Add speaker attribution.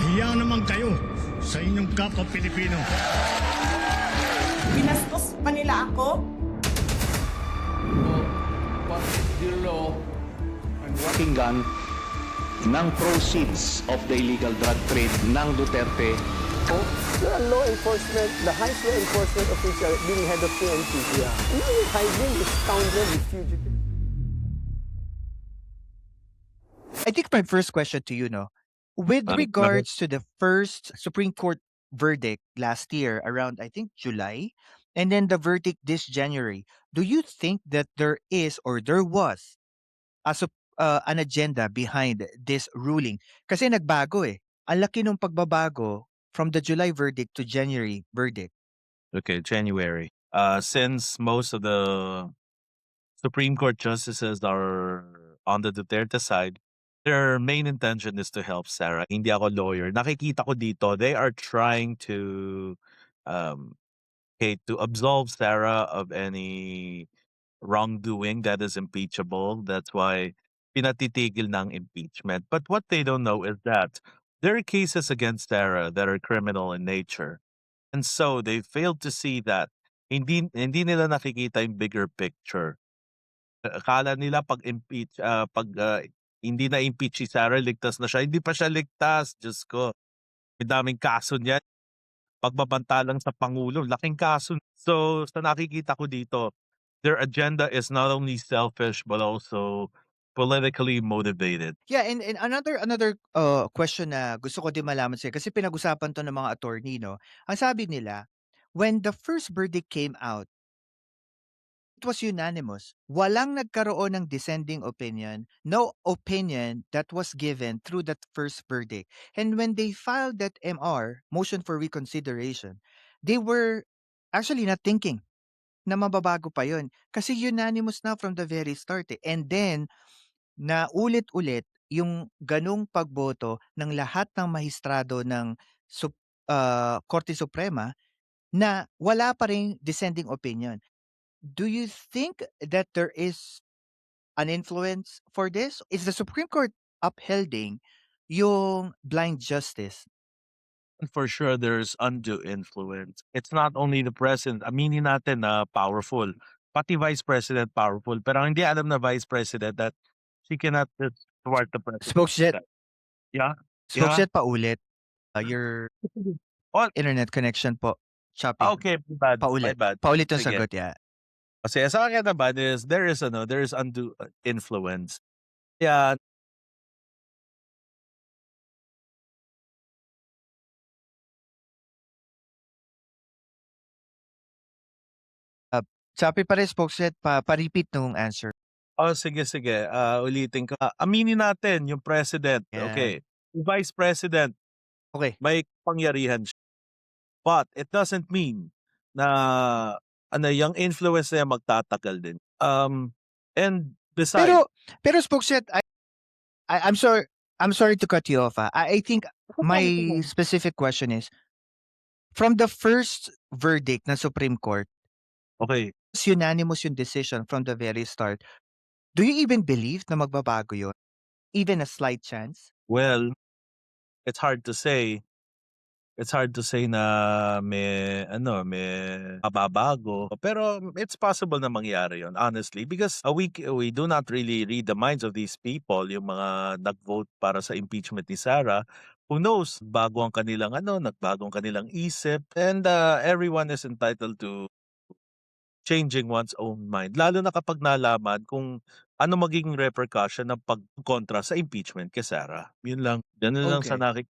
Speaker 1: Mahiya naman kayo sa inyong kapwa Pilipino.
Speaker 2: Binastos pa nila ako.
Speaker 3: What is the law and what
Speaker 4: Pakinggan ng proceeds of the illegal drug trade ng Duterte.
Speaker 5: You're a law enforcement, the highest law enforcement official being head of PNP. Yeah. You're hiding this scoundrel, this fugitive.
Speaker 6: I think my first question to you, no, with regards to the first Supreme Court verdict last year around, I think, July, and then the verdict this January, do you think that there is or there was an agenda behind this ruling? Kasi nagbago eh. Ang laki ng pagbabago from the July verdict to January verdict.
Speaker 7: Okay, January. Since most of the Supreme Court justices are on the Duterte side, their main intention is to help Sarah. Hindi ako lawyer. Nakikita ko dito, they are trying to to absolve Sarah of any wrongdoing that is impeachable. That's why pinatitigil ng impeachment. But what they don't know is that there are cases against Sarah that are criminal in nature. And so they failed to see that hindi nila nakikita yung bigger picture. Akala nila hindi na impeach si Sarah, ligtas na siya. Hindi pa siya ligtas, Diyos ko. May daming kaso niyan. Pagbabanta lang sa Pangulo, laking kaso. So sa nakikita ko dito, their agenda is not only selfish but also politically motivated.
Speaker 6: Yeah, and another question na gusto ko din malaman sa'yo kasi pinag-usapan to ng mga attorney, no? Ang sabi nila, when the first verdict came out, it was unanimous. Walang nagkaroon ng dissenting opinion, no opinion that was given through that first verdict. And when they filed that MR, motion for reconsideration, they were actually not thinking na mababago pa yun. Kasi unanimous na from the very start eh. And then, na ulit-ulit yung ganong pagboto ng lahat ng mahistrado ng Korte Suprema na wala pa ring dissenting opinion. Do you think that there is an influence for this? Is the Supreme Court upholding yung blind justice?
Speaker 7: For sure, there's undue influence. It's not only the president. Aminin natin na powerful. Pati vice president powerful. Pero ang hindi alam na vice president that she cannot thwart the president.
Speaker 6: Spokesjet,
Speaker 7: Yeah.
Speaker 6: Spokesjet paulit. Your
Speaker 7: Oh,
Speaker 6: internet connection po. Choppy.
Speaker 7: okay, my bad.
Speaker 6: Paulit.
Speaker 7: My bad.
Speaker 6: Paulit yung
Speaker 7: Sige.
Speaker 6: sagot, yeah.
Speaker 7: Kasi sa akin naman is there is undue influence. Yeah.
Speaker 6: Choppy pa rin, Spokesjet. Pa-repeat nung answer.
Speaker 7: Oh, sige. Ulitin ko. Aminin natin yung president.
Speaker 6: Yeah.
Speaker 7: Okay. Yung vice president,
Speaker 6: Okay.
Speaker 7: may kapangyarihan siya. But it doesn't mean na yung influence niya magtatagal din. And besides,
Speaker 6: Pero Spokesjet, I'm sorry to cut you off. I think my specific question is, from the first verdict ng Supreme Court,
Speaker 7: okay,
Speaker 6: it's unanimous yung decision from the very start. Do you even believe na magbabago yun? Even a slight chance?
Speaker 7: well, it's hard to say. It's hard to say na may mababago. Pero it's possible na mangyari yon, honestly, because we do not really read the minds of these people, yung mga nag-vote para sa impeachment ni Sarah. Who knows, nagbago ang kanilang isip, and everyone is entitled to changing one's own mind. Lalo na kapag nalaman kung ano magiging repercussion ng pagkontra sa impeachment kay Sarah. Yun lang. Ganun lang sa
Speaker 6: Okay.